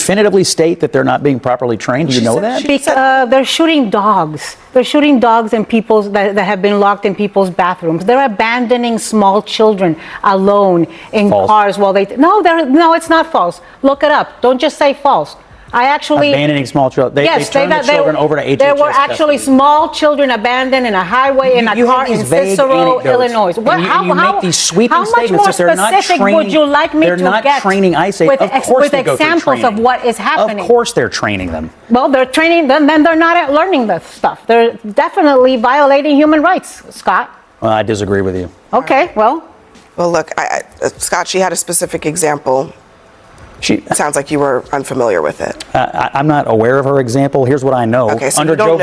definitively state that they're not being properly trained? Do you know that? They're shooting dogs. They're shooting dogs in people's that have been locked in people's bathrooms. They're abandoning small children alone in cars while they. No, it's not false. Look it up. Don't just say false. I actually abandoning small children. Yes, they turned the children over to HHS. There were actually small children abandoned in a highway in a car in Cicero, Illinois. You make these sweeping statements that they're not training. Would you like me they're to not get training ICE agents. Of course with they go through examples training. of what is happening? Of course they're training them. Well, they're training them, then they're not learning this stuff. They're definitely violating human rights, Scott. Well, I disagree with you. Okay, well, look, Scott, she had a specific example. It sounds like you were unfamiliar with it. I'm not aware of her example. Here's what I know. Okay, so under Joe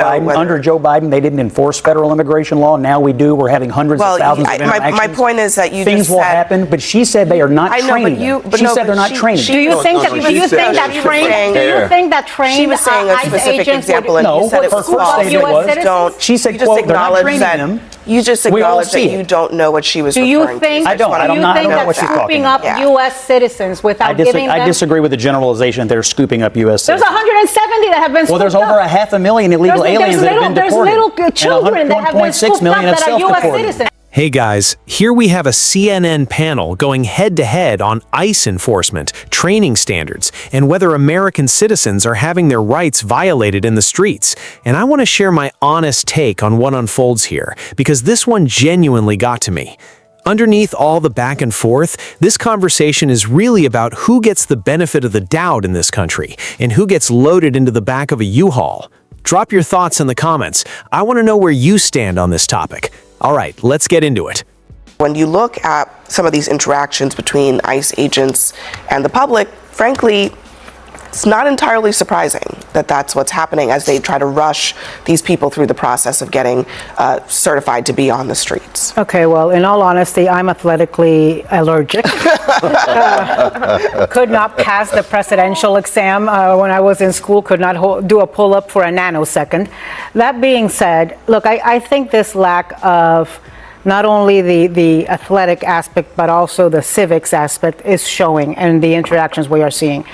Biden, they didn't enforce federal immigration law. Now we do. We're having hundreds of thousands of interactions. My point is that you things just will said, happen, but she said they are not training them. She said they're not training. Do you think that trained She was saying a specific example, and you said it was false. She said, quote, they're not training them. You just acknowledged that you don't know what she was referring to. I don't know what she's talking about. Do you think that scooping up U.S. citizens without giving them... I disagree with the generalization that they're scooping up U.S. citizens. There's 170 that have been scooped up. Well, there's over 500,000 illegal aliens that have been deported. There's little children that have been scooped up that are U.S. citizens. Hey guys, here we have a CNN panel going head-to-head on ICE enforcement, training standards, and whether American citizens are having their rights violated in the streets. And I want to share my honest take on what unfolds here, because this one genuinely got to me. Underneath all the back and forth, this conversation is really about who gets the benefit of the doubt in this country, and who gets loaded into the back of a U-Haul. Drop your thoughts in the comments. I want to know where you stand on this topic. All right, let's get into it. When you look at some of these interactions between ICE agents and the public, frankly, it's not entirely surprising that that's what's happening as they try to rush these people through the process of getting certified to be on the streets. Okay, well, in all honesty, I'm athletically allergic. Could not pass the presidential exam when I was in school, could not do a pull-up for a nanosecond. That being said, look, I think this lack of not only the athletic aspect, but also the civics aspect is showing in the interactions we are seeing.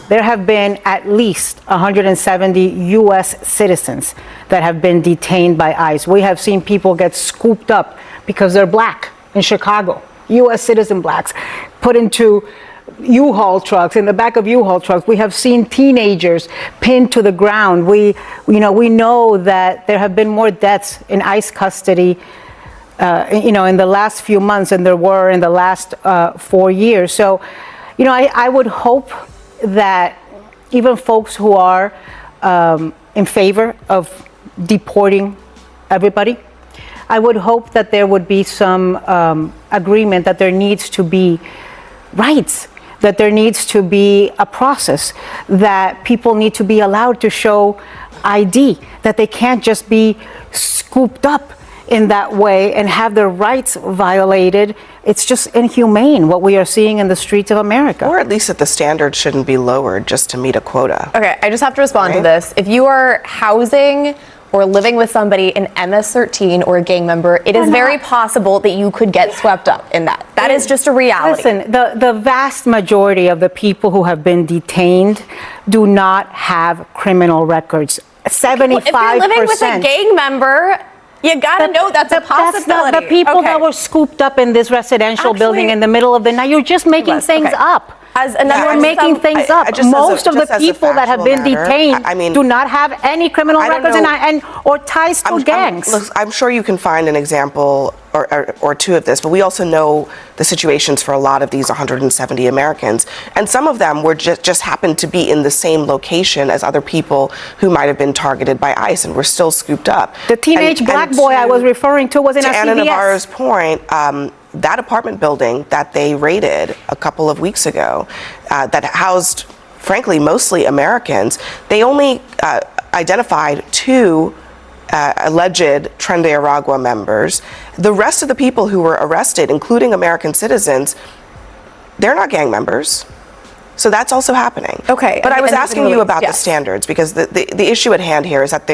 There have been at least 170 U.S. citizens that have been detained by ICE. We have seen people get scooped up because they're black in Chicago, U.S. citizen blacks, put into U-Haul trucks, in the back of U-Haul trucks. We have seen teenagers pinned to the ground. We know that there have been more deaths in ICE custody in the last few months than there were in the last 4 years. So, I would hope that even folks who are in favor of deporting everybody, I would hope that there would be some agreement that there needs to be rights, that there needs to be a process, that people need to be allowed to show ID, that they can't just be scooped up in that way and have their rights violated. It's just inhumane what we are seeing in the streets of America. Or at least that the standards shouldn't be lowered just to meet a quota. Okay, I just have to respond to this. If you are housing or living with somebody in MS-13 or a gang member, it is very possible that you could get swept up in that. That is just a reality. Listen, the vast majority of the people who have been detained do not have criminal records. 75%. If you're living with a gang member, you gotta know that's a possibility. That's not the people that were scooped up in this residential building in the middle of the night. You're just making things up. You're making things up. Most of the people that have been detained do not have any criminal records or ties to gangs. I'm sure you can find an example or two of this, but we also know the situations for a lot of these 170 Americans, and some of them were just happened to be in the same location as other people who might have been targeted by ICE and were still scooped up. The teenage black boy I was referring to was in a CVS. To Anna Navarro's point, that apartment building that they raided a couple of weeks ago that housed, frankly, mostly Americans, they only identified 2 alleged Tren de Aragua members. The rest of the people who were arrested, including American citizens, they're not gang members. So that's also happening. Okay. But I was asking you about the standards, because the issue at hand here is that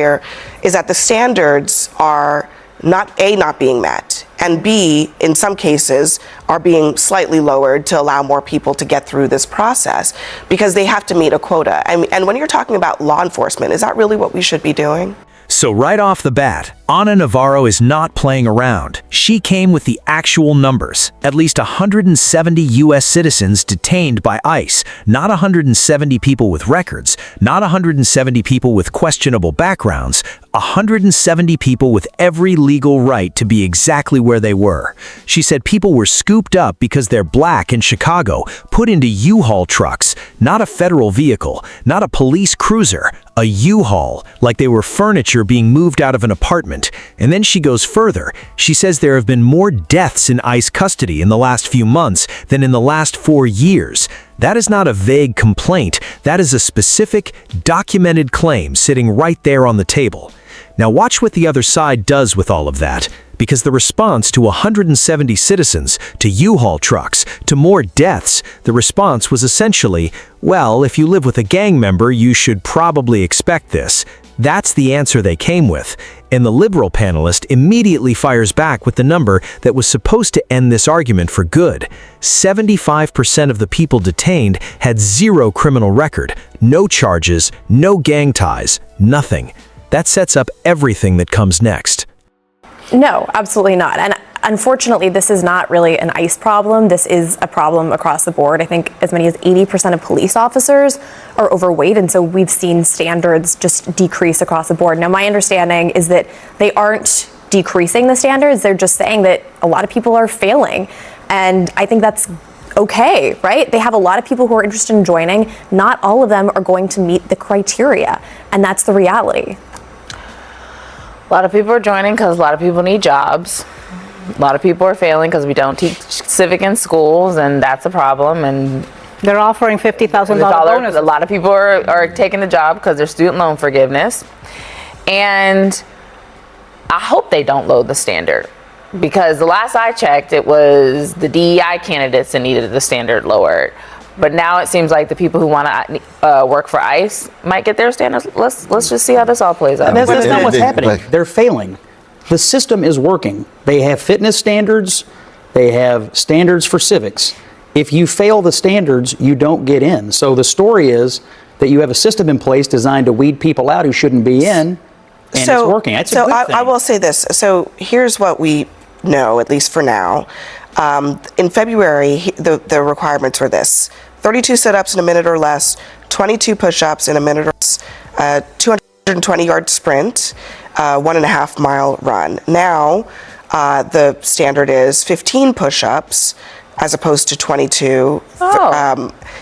the standards are not being met, and B, in some cases, are being slightly lowered to allow more people to get through this process because they have to meet a quota. And when you're talking about law enforcement, is that really what we should be doing? So right off the bat, Ana Navarro is not playing around. She came with the actual numbers. At least 170 U.S. citizens detained by ICE. Not 170 people with records. Not 170 people with questionable backgrounds. 170 people with every legal right to be exactly where they were. She said people were scooped up because they're black in Chicago, put into U-Haul trucks, not a federal vehicle, not a police cruiser, a U-Haul, like they were furniture being moved out of an apartment. And then she goes further. She says there have been more deaths in ICE custody in the last few months than in the last 4 years. That is not a vague complaint. That is a specific, documented claim sitting right there on the table. Now watch what the other side does with all of that, because the response to 170 citizens, to U-Haul trucks, to more deaths, the response was essentially, well, if you live with a gang member, you should probably expect this. That's the answer they came with. And the liberal panelist immediately fires back with the number that was supposed to end this argument for good. 75% of the people detained had zero criminal record, no charges, no gang ties, nothing. That sets up everything that comes next. No, absolutely not. And unfortunately, this is not really an ICE problem. This is a problem across the board. I think as many as 80% of police officers are overweight, and so we've seen standards just decrease across the board. Now, my understanding is that they aren't decreasing the standards. They're just saying that a lot of people are failing, and I think that's okay, right? They have a lot of people who are interested in joining. Not all of them are going to meet the criteria, and that's the reality. A lot of people are joining because a lot of people need jobs. A lot of people are failing because we don't teach civic in schools, and that's a problem. And They're offering $50,000 bonus. a lot of people are taking the job because there's student loan forgiveness. And I hope they don't lower the standard, because the last I checked, it was the DEI candidates that needed the standard lowered. But now it seems like the people who want to work for ICE might get their standards. Let's just see how this all plays out. That's not what's happening. They're failing. The system is working. They have fitness standards. They have standards for civics. If you fail the standards, you don't get in. So the story is that you have a system in place designed to weed people out who shouldn't be in, and it's working. That's a good thing. I will say this. So here's what we know, at least for now. In February, the requirements were this: 32 sit-ups in a minute or less, 22 push-ups in a minute or less, 220-yard sprint, 1.5-mile run. Now, the standard is 15 push-ups as opposed to 22.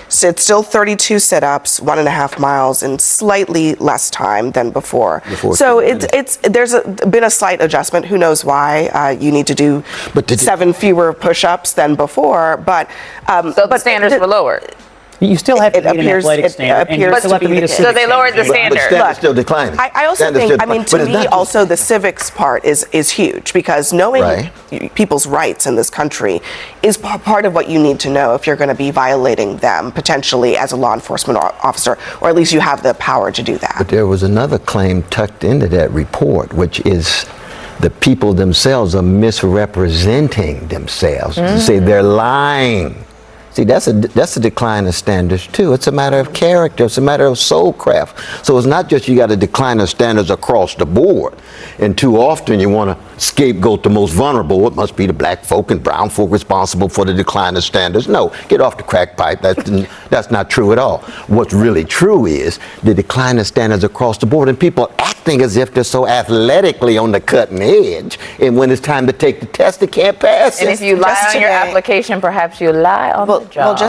So it's still 32 sit-ups, 1.5 miles, in slightly less time than before. So there's been a slight adjustment. Who knows why? You need to do 7 fewer push-ups than before, but the standards were lowered. You still have to meet an athletic standard, and you still have to meet a civic So they lowered the standard. But standard's still declining. I also think, to me, also the civics part is huge, because knowing people's rights in this country is part of what you need to know if you're going to be violating them potentially as a law enforcement officer, or at least you have the power to do that. But there was another claim tucked into that report, which is the people themselves are misrepresenting themselves. To say they're lying. See, that's a decline of standards too. It's a matter of character. It's a matter of soul craft. So it's not just you got a decline of standards across the board, and too often you want to scapegoat the most vulnerable. It must be the black folk and brown folk responsible for the decline of standards. No, get off the crack pipe. That's not true at all. What's really true is the decline of standards across the board, and people acting as if they're so athletically on the cutting edge, and when it's time to take the test, they can't pass it. And if you lie on your application, perhaps you lie on the job.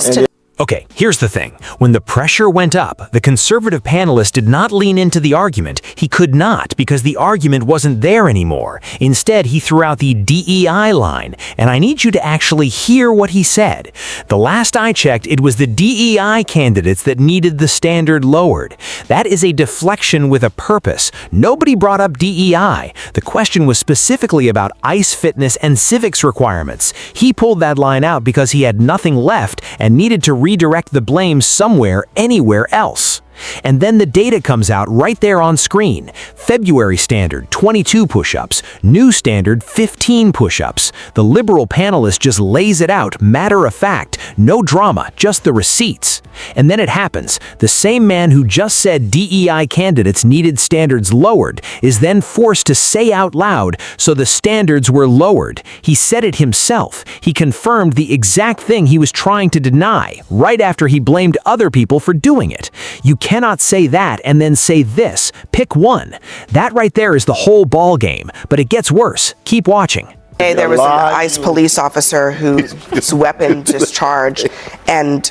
Okay, here's the thing. When the pressure went up, the conservative panelist did not lean into the argument. He could not, because the argument wasn't there anymore. Instead, he threw out the DEI line, and I need you to actually hear what he said. The last I checked, it was the DEI candidates that needed the standard lowered. That is a deflection with a purpose. Nobody brought up DEI. The question was specifically about ICE fitness and civics requirements. He pulled that line out because he had nothing left and needed to redirect the blame somewhere, anywhere else. And then the data comes out right there on screen. February standard, 22 push-ups. New standard, 15 push-ups. The liberal panelist just lays it out, matter of fact. No drama, just the receipts. And then it happens. The same man who just said DEI candidates needed standards lowered is then forced to say out loud, so the standards were lowered. He said it himself. He confirmed the exact thing he was trying to deny, right after he blamed other people for doing it. You cannot say that and then say this. Pick one. That right there is the whole ball game, but it gets worse. Keep watching. There was an ICE police officer whose weapon discharged and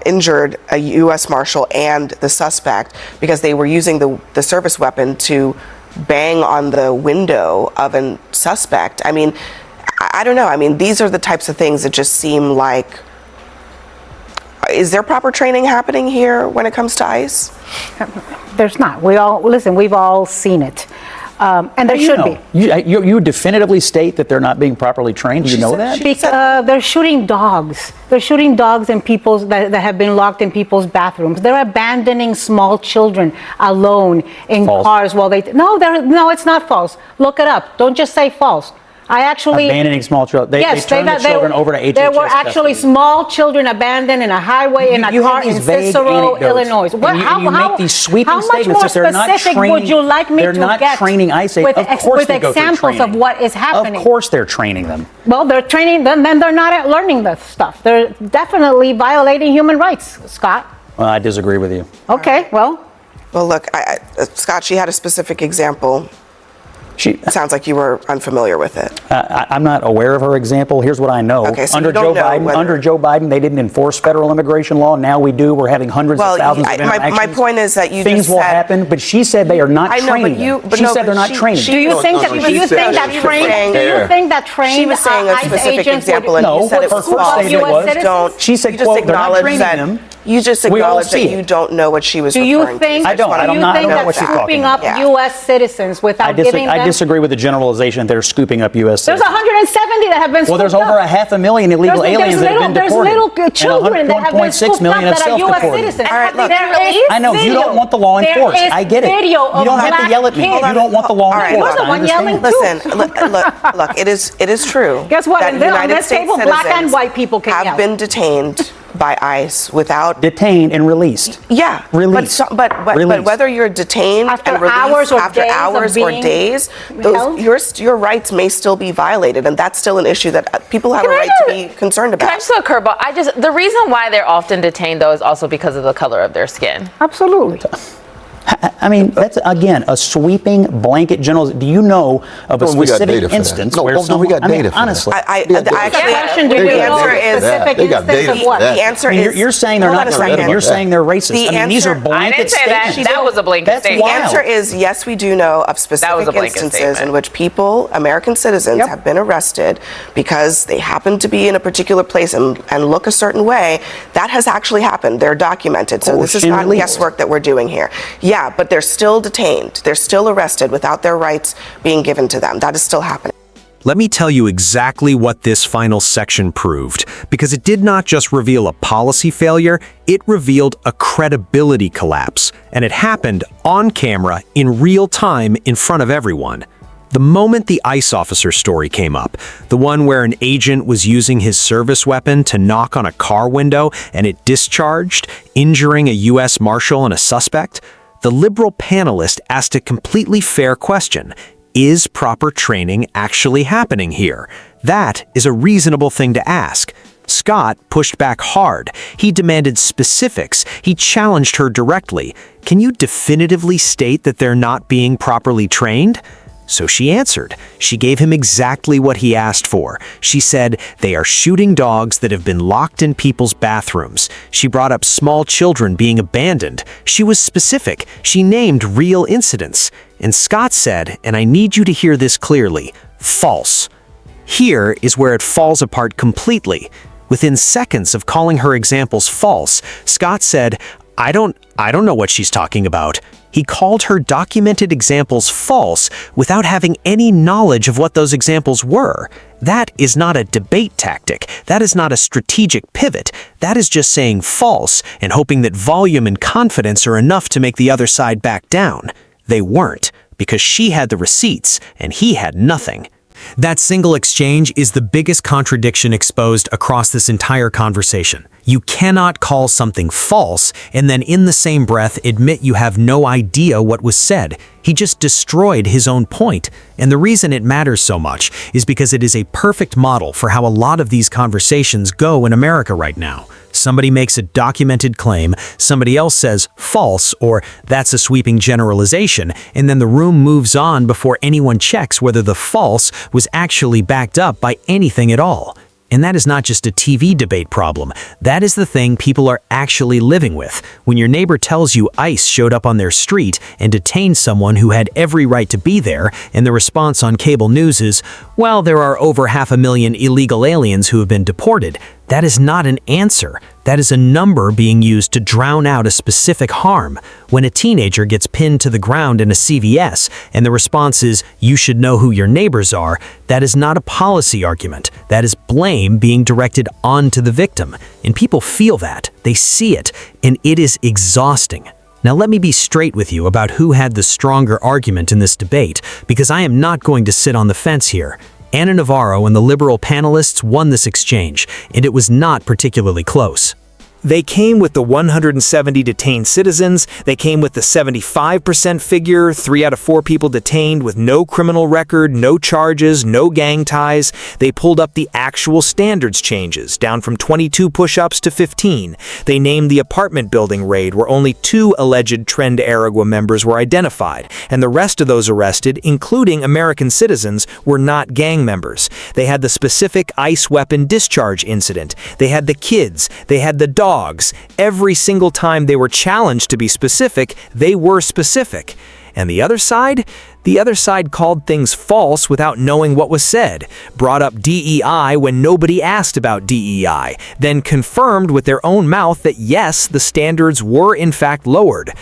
injured a U.S. Marshal and the suspect because they were using the service weapon to bang on the window of a suspect. I mean, I don't know. I mean, these are the types of things that just seem like, is there proper training happening here when it comes to ICE? There's not. We've all seen it. And there should be. You definitively state that they're not being properly trained. Do you know that? They're shooting dogs. They're shooting dogs in people's that have been locked in people's bathrooms. They're abandoning small children alone in cars while they. No, it's not false. Look it up. Don't just say false. I actually abandoning small children. They turned the children over to HHS. There were actually small children abandoned in a highway in a car in Cicero, Illinois. You make these sweeping statements that they're not training. Would you like me to get training ICE agents? Of course they go through examples training. of what is happening? Of course they're training them. Well, they're training them, then they're not learning the stuff. They're definitely violating human rights, Scott. Well, I disagree with you. Okay, well. Well, look, Scott, she had a specific example. It sounds like you were unfamiliar with it. I'm not aware of her example. Here's what I know. Okay, so under Joe Biden, they didn't enforce federal immigration law. Now we do. We're having hundreds of thousands of interactions. My point is that you things will happen, but she said they are not training them. She said they're not training. Do you think that trained She was saying a specific example, and you said it was false. She said, quote, they're not training them. You just acknowledged that you don't know what she was referring to. I don't know what she's talking about. Do you think that scooping up U.S. citizens without giving them... I disagree with the generalization that they're scooping up U.S. citizens. There's 170 that have been scooped up. Well, there's over 500,000 illegal aliens that have been deported. There's little children that have been scooped up that are U.S. citizens. All right, look. I know, you don't want the law enforced. I get it. You don't have to yell at me. You don't want the law enforced. I understand. Listen, look, it is true. Guess what? That On this table, black and white people can have been detained by ICE without detained and released. Yeah, released. But whether you're detained after and released after hours or days, your rights may still be violated, and that's still an issue that people have a right to be concerned about. Can I just throw a curveball? The reason why they're often detained though is also because of the color of their skin. Absolutely. I mean, that's, again, a sweeping blanket general. Do you know of a specific instance where someone... we got data for that. Honestly. The answer is... You're saying they're not training. You're saying they're racist. I mean, these are blanket statements. I didn't say that. That was a blanket statement. The answer is yes, we do know of specific instances in which people, American citizens, have been arrested because they happen to be in a particular place and look a certain way. That has actually happened. They're documented. So this is not guesswork that we're doing here. Yeah, but they're still detained. They're still arrested without their rights being given to them. That is still happening. Let me tell you exactly what this final section proved, because it did not just reveal a policy failure, it revealed a credibility collapse, and it happened on camera in real time in front of everyone. The moment the ICE officer story came up, the one where an agent was using his service weapon to knock on a car window and it discharged, injuring a U.S. Marshal and a suspect, the liberal panelist asked a completely fair question. Is proper training actually happening here? That is a reasonable thing to ask. Scott pushed back hard. He demanded specifics. He challenged her directly. Can you definitively state that they're not being properly trained? So she answered. She gave him exactly what he asked for. She said, they are shooting dogs that have been locked in people's bathrooms. She brought up small children being abandoned. She was specific. She named real incidents. And Scott said, and I need you to hear this clearly, false. Here is where it falls apart completely. Within seconds of calling her examples false, Scott said, I don't know what she's talking about. He called her documented examples false without having any knowledge of what those examples were. That is not a debate tactic. That is not a strategic pivot. That is just saying false and hoping that volume and confidence are enough to make the other side back down. They weren't, because she had the receipts and he had nothing. That single exchange is the biggest contradiction exposed across this entire conversation. You cannot call something false and then in the same breath admit you have no idea what was said. He just destroyed his own point. And the reason it matters so much is because it is a perfect model for how a lot of these conversations go in America right now. Somebody makes a documented claim, somebody else says false or that's a sweeping generalization, and then the room moves on before anyone checks whether the false was actually backed up by anything at all. And that is not just a TV debate problem. That is the thing people are actually living with. When your neighbor tells you ICE showed up on their street and detained someone who had every right to be there, and the response on cable news is, well, there are over 500,000 illegal aliens who have been deported. That is not an answer. That is a number being used to drown out a specific harm. When a teenager gets pinned to the ground in a CVS and the response is, you should know who your neighbors are, that is not a policy argument. That is blame being directed onto the victim. And people feel that. They see it. And it is exhausting. Now let me be straight with you about who had the stronger argument in this debate, because I am not going to sit on the fence here. Anna Navarro and the liberal panelists won this exchange, and it was not particularly close. They came with the 170 detained citizens, they came with the 75% figure, 3 out of 4 people detained with no criminal record, no charges, no gang ties. They pulled up the actual standards changes, down from 22 push-ups to 15. They named the apartment building raid where only 2 alleged Trend Aragua members were identified, and the rest of those arrested, including American citizens, were not gang members. They had the specific ICE weapon discharge incident. They had the kids. They had the dogs. Every single time they were challenged to be specific, they were specific. And the other side? The other side called things false without knowing what was said, brought up DEI when nobody asked about DEI, then confirmed with their own mouth that yes, the standards were in fact lowered.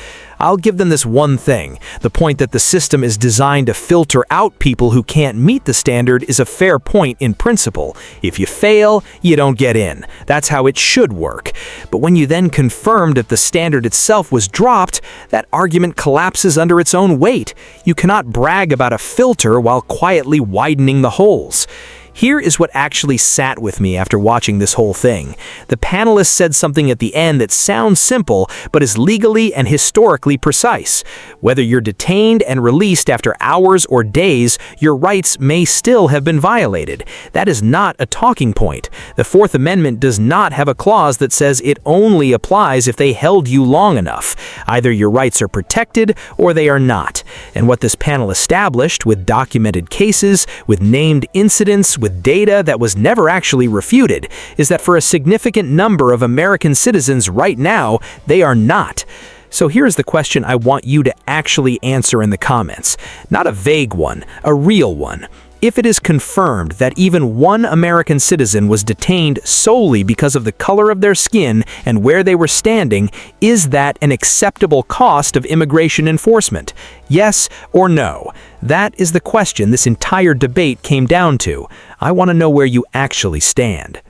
I'll give them this one thing. The point that the system is designed to filter out people who can't meet the standard is a fair point in principle. If you fail, you don't get in. That's how it should work. But when you then confirm that the standard itself was dropped, that argument collapses under its own weight. You cannot brag about a filter while quietly widening the holes. Here is what actually sat with me after watching this whole thing. The panelists said something at the end that sounds simple, but is legally and historically precise. Whether you're detained and released after hours or days, your rights may still have been violated. That is not a talking point. The Fourth Amendment does not have a clause that says it only applies if they held you long enough. Either your rights are protected or they are not. And what this panel established, with documented cases, with named incidents, with data that was never actually refuted, is that for a significant number of American citizens right now, they are not. So here's the question I want you to actually answer in the comments. Not a vague one, a real one. If it is confirmed that even one American citizen was detained solely because of the color of their skin and where they were standing, is that an acceptable cost of immigration enforcement? Yes or no? That is the question this entire debate came down to. I want to know where you actually stand.